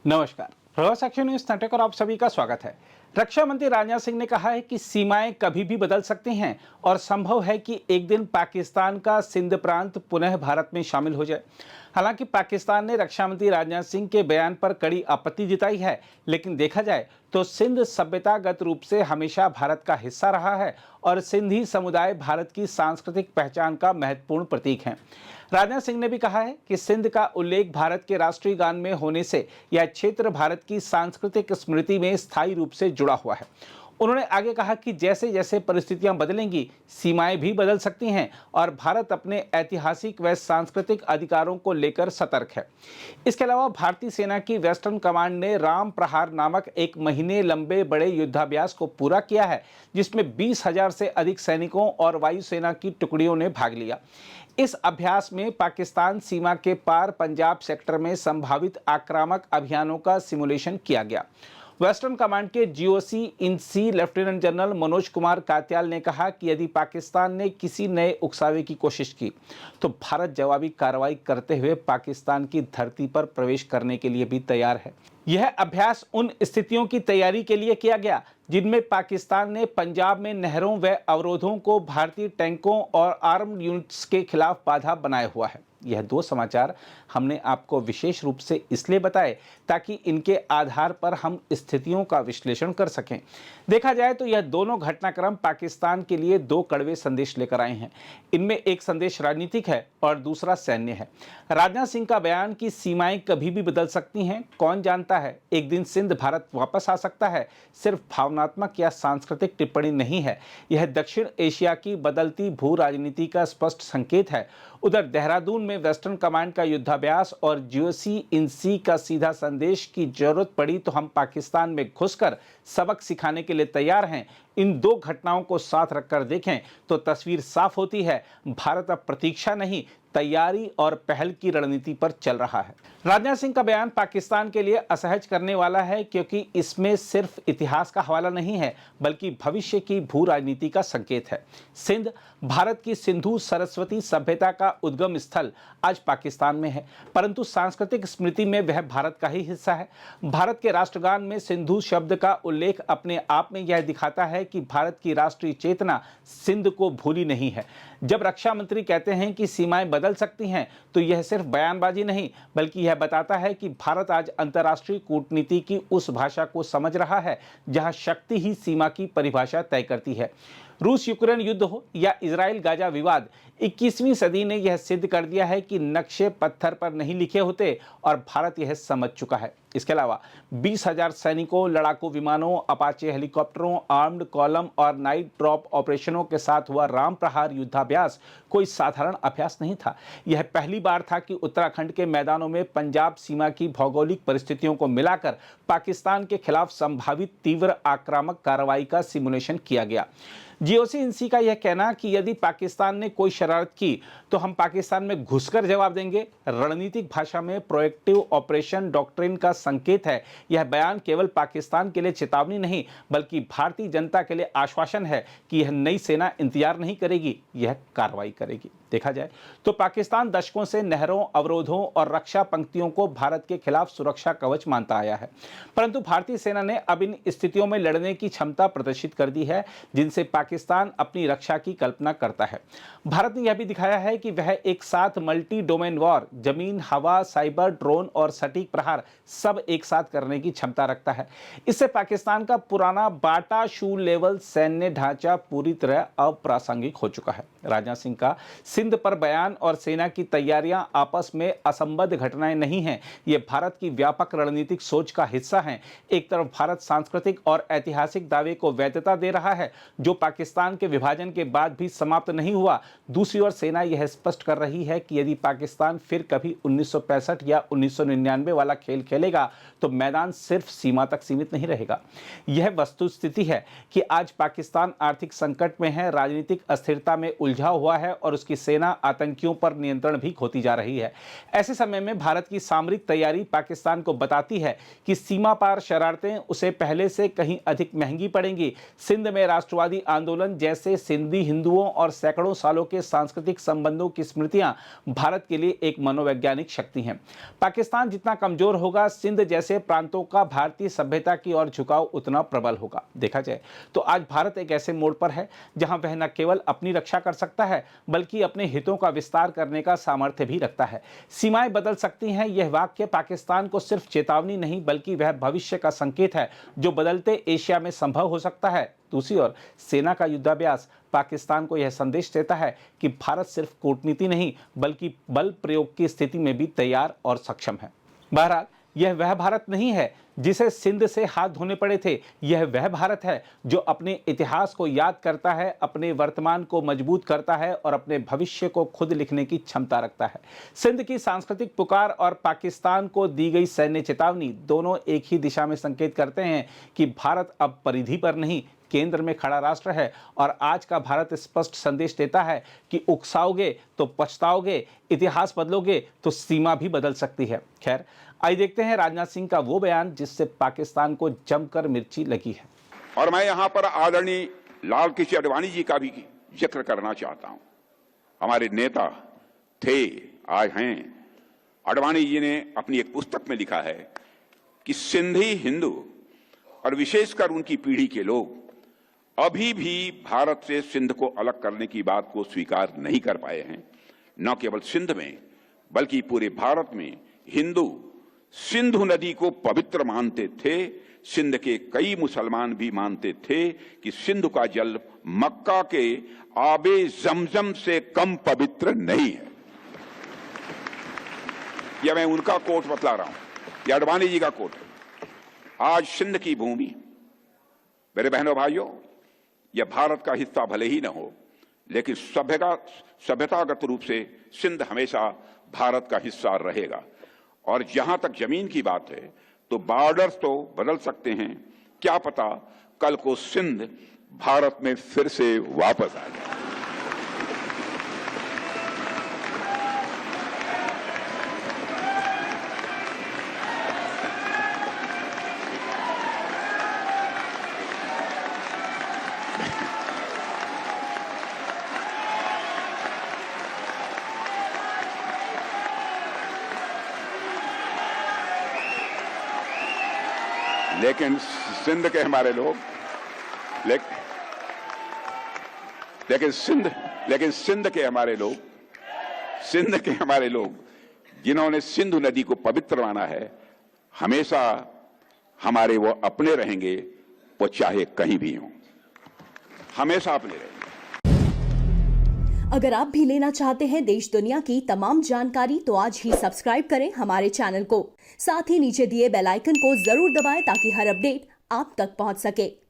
नमस्कार। प्रवास action news नाटक और आप सभी का स्वागत है। रक्षा मंत्री राजनाथ सिंह ने कहा है कि सीमाएं कभी भी बदल सकती हैं और संभव है कि एक दिन पाकिस्तान का सिंध प्रांत पुनः भारत में शामिल हो जाए। हालांकि पाकिस्तान ने रक्षा मंत्री राजनाथ सिंह के बयान पर कड़ी आपत्ति जताई है, लेकिन देखा जाए तो सिंध सभ्यतागत रूप से हमेशा भारत का हिस्सा रहा है और सिंधी समुदाय भारत की सांस्कृतिक पहचान का महत्वपूर्ण प्रतीक है। राजनाथ सिंह ने भी कहा है कि सिंध का उल्लेख भारत के राष्ट्रीय गान में होने से यह क्षेत्र भारत की सांस्कृतिक स्मृति में स्थायी रूप से जुड़ा हुआ है। उन्होंने आगे कहा कि जैसे जैसे परिस्थितियां बदलेंगी, सीमाएं भी बदल सकती हैं और भारत अपने ऐतिहासिक व सांस्कृतिक अधिकारों को लेकर सतर्क है। इसके अलावा भारतीय सेना की वेस्टर्न कमांड ने राम प्रहार नामक एक महीने लंबे बड़े युद्धाभ्यास को पूरा किया है, जिसमें 20,000 से अधिक सैनिकों और वायुसेना की टुकड़ियों ने भाग लिया। इस अभ्यास में पाकिस्तान सीमा के पार पंजाब सेक्टर में संभावित आक्रामक अभियानों का सिमुलेशन किया गया। वेस्टर्न कमांड के GOC in C lieutenant general Manoj Kumar Katyal ने कहा कि यदि पाकिस्तान ने किसी नए उकसावे की कोशिश की तो भारत जवाबी कार्रवाई करते हुए पाकिस्तान की धरती पर प्रवेश करने के लिए भी तैयार है। यह अभ्यास उन स्थितियों की तैयारी के लिए किया गया जिनमें पाकिस्तान ने पंजाब में नहरों व अवरोधों को भारतीय टैंकों और आर्म्ड यूनिट्स के खिलाफ बाधा बनाए हुआ है। यह दो समाचार हमने आपको विशेष रूप से इसलिए बताए ताकि इनके आधार पर हम स्थितियों का विश्लेषण कर सकें। देखा जाए तो यह दोनों घटनाक्रम पाकिस्तान के लिए दो कड़वे संदेश लेकर आए हैं। इनमें एक संदेश राजनीतिक है और दूसरा सैन्य है। राजनाथ सिंह का बयान कि सीमाएं कभी भी बदल सकती हैं, कौन जानता है एक दिन सिंध भारत वापस आ सकता है, सिर्फ भावनात्मक या सांस्कृतिक टिप्पणी नहीं है। यह दक्षिण एशिया की बदलती भू राजनीति का स्पष्ट संकेत है। उधर देहरादून में वेस्टर्न कमांड का युद्धाभ्यास और जीओसी इन सी का सीधा संदेश की जरूरत पड़ी तो हम पाकिस्तान में घुसकर सबक सिखाने के लिए तैयार हैं। इन दो घटनाओं को साथ रखकर देखें तो तस्वीर साफ होती है। भारत अब प्रतीक्षा नहीं, तैयारी और पहल की रणनीति पर चल रहा है। राजनाथ सिंह का बयान पाकिस्तान के लिए असहज करने वाला है, क्योंकि इसमें सिर्फ इतिहास का हवाला नहीं है बल्कि भविष्य की भू राजनीति का संकेत है। सिंध भारत की सिंधु सरस्वती सभ्यता का उद्गम स्थल आज पाकिस्तान में है, परंतु सांस्कृतिक स्मृति में वह भारत का ही हिस्सा है। भारत के राष्ट्रगान में सिंधु शब्द का उल्लेख अपने आप में यह दिखाता है कि भारत की राष्ट्रीय चेतना सिंध को भूली नहीं है। जब रक्षा मंत्री कहते हैं कि सीमाएं बदल सकती हैं तो यह सिर्फ बयानबाजी नहीं बल्कि यह बताता है कि भारत आज अंतर्राष्ट्रीय कूटनीति की उस भाषा को समझ रहा है जहां शक्ति ही सीमा की परिभाषा तय करती है। रूस यूक्रेन युद्ध हो या इजराइल गाजा विवाद, 21वीं सदी ने यह सिद्ध कर दिया है कि नक्शे पत्थर पर नहीं लिखे होते और भारत यह समझ चुका है। इसके अलावा 20,000 सैनिकों, लड़ाकू विमानों, अपाचे हेलीकॉप्टरों, आर्म्ड कॉलम और नाइट ड्रॉप ऑपरेशनों के साथ हुआ राम प्रहार युद्धाभ्यास कोई साधारण अभ्यास नहीं था। यह पहली बार था कि उत्तराखंड के मैदानों में पंजाब सीमा की भौगोलिक परिस्थितियों को मिलाकर पाकिस्तान के खिलाफ संभावित तीव्र आक्रामक कार्रवाई का सिमुलेशन किया गया। जीओसी इन सी का यह कहना कि यदि पाकिस्तान ने कोई शरारत की तो हम पाकिस्तान में घुसकर जवाब देंगे, रणनीतिक भाषा में प्रोएक्टिव ऑपरेशन डॉक्ट्रिन का संकेत है। यह बयान केवल पाकिस्तान के लिए चेतावनी नहीं बल्कि भारतीय जनता के लिए आश्वासन है कि यह नई सेना इंतजार नहीं करेगी, यह कार्रवाई करेगी। देखा जाए तो पाकिस्तान दशकों से नहरों, अवरोधों और रक्षा पंक्तियों को भारत के खिलाफ सुरक्षा कवच मानता आया है, परंतु भारतीय सेना ने अब इन स्थितियों में लड़ने की क्षमता प्रदर्शित कर दी है जिनसे पाकिस्तान अपनी रक्षा की कल्पना करता है। भारत ने यह भी दिखाया है कि वह एक साथ मल्टी डोमेन वॉर, जमीन, हवा, साइबर, ड्रोन और सटीक प्रहार सब एक साथ करने की क्षमता रखता है। इससे पाकिस्तान का पुराना बाटा शू लेवल सैन्य ढांचा पूरी तरह अप्रासंगिक हो चुका है। राजनाथ सिंह का सिंध पर बयान और सेना की तैयारियां आपस में असंबद्ध घटनाएं नहीं हैं, ये भारत की व्यापक रणनीतिक सोच का हिस्सा हैं। एक तरफ भारत सांस्कृतिक और ऐतिहासिक दावे को वैधता दे रहा है जो पाकिस्तान के विभाजन के बाद भी समाप्त नहीं हुआ, दूसरी ओर सेना यह स्पष्ट कर रही है कि यदि पाकिस्तान फिर कभी 1965 या 1999 वाला खेल खेलेगा तो मैदान सिर्फ सीमा तक सीमित नहीं रहेगा। यह वस्तुस्थिति है कि आज पाकिस्तान आर्थिक संकट में है, राजनीतिक अस्थिरता में उलझा हुआ है और उसकी सेना आतंकियों पर नियंत्रण भी खोती जा रही है। ऐसे समय में भारत की सामरिक तैयारी पाकिस्तान को बताती है कि सीमा पार शरारतें उसे पहले से कहीं अधिक महंगी पड़ेंगी। सिंध में राष्ट्रवादी आंदोलन आंदोलन जैसे सिंधी हिंदुओं और सैकड़ों सालों के सांस्कृतिक संबंधों की स्मृतियां भारत के लिए एक मनोवैज्ञानिक शक्ति हैं। पाकिस्तान जितना कमजोर होगा, सिंध जैसे प्रांतों का भारतीय सभ्यता की ओर झुकाव उतना प्रबल होगा। देखा जाए तो आज भारत एक ऐसे मोड़ पर है जहां वह न केवल अपनी रक्षा कर सकता है बल्कि अपने हितों का विस्तार करने का सामर्थ्य भी रखता है। सीमाएं बदल सकती हैं, यह वाक्य पाकिस्तान को सिर्फ चेतावनी नहीं बल्कि वह भविष्य का संकेत है जो बदलते एशिया में संभव हो सकता है। दूसरी ओर सेना का युद्धाभ्यास पाकिस्तान को यह संदेश देता है कि भारत सिर्फ कूटनीति नहीं बल्कि बल प्रयोग की स्थिति में भी तैयार और सक्षम है। बहरहाल यह वह भारत नहीं है जिसे सिंध से हाथ धोने पड़े थे, यह वह भारत है जो अपने इतिहास को याद करता है, अपने वर्तमान को मजबूत करता है और अपने भविष्य को खुद लिखने की क्षमता रखता है। सिंध की सांस्कृतिक पुकार और पाकिस्तान को दी गई सैन्य चेतावनी दोनों एक ही दिशा में संकेत करते हैं कि भारत अब परिधि पर नहीं केंद्र में खड़ा राष्ट्र है और आज का भारत स्पष्ट संदेश देता है कि उकसाओगे तो पछताओगे, इतिहास बदलोगे तो सीमा भी बदल सकती है। खैर, आइए देखते हैं राजनाथ सिंह का वो बयान जिससे पाकिस्तान को जमकर मिर्ची लगी है। और मैं यहां पर आदरणीय लाल कृष्ण आडवाणी जी का भी जिक्र करना चाहता हूं। हमारे नेता थे, आज हैं। आडवाणी जी ने अपनी एक पुस्तक में लिखा है कि सिंधी हिंदू और विशेषकर उनकी पीढ़ी के लोग अभी भी भारत से सिंध को अलग करने की बात को स्वीकार नहीं कर पाए हैं। न केवल सिंध में बल्कि पूरे भारत में हिंदू सिंधु नदी को पवित्र मानते थे। सिंध के कई मुसलमान भी मानते थे कि सिंधु का जल मक्का के आबे जमजम से कम पवित्र नहीं है। यह मैं उनका कोट बतला रहा हूं, यह आडवाणी जी का कोट है। आज सिंध की भूमि, मेरे बहनों भाइयों, यह भारत का हिस्सा भले ही न हो, लेकिन सभ्यतागत रूप से सिंध हमेशा भारत का हिस्सा रहेगा। और जहां तक जमीन की बात है तो बॉर्डर्स तो बदल सकते हैं, क्या पता कल को सिंध भारत में फिर से वापस आ जाए। लेकिन सिंध के हमारे लोग सिंध के हमारे लोग जिन्होंने सिंधु नदी को पवित्र माना है, हमेशा हमारे वो अपने रहेंगे, वो चाहे कहीं भी हों, हमेशा अपने रहेंगे। अगर आप भी लेना चाहते हैं देश दुनिया की तमाम जानकारी तो आज ही सब्सक्राइब करें हमारे चैनल को। साथ ही नीचे दिए बेल आइकन को जरूर दबाएं ताकि हर अपडेट आप तक पहुंच सके।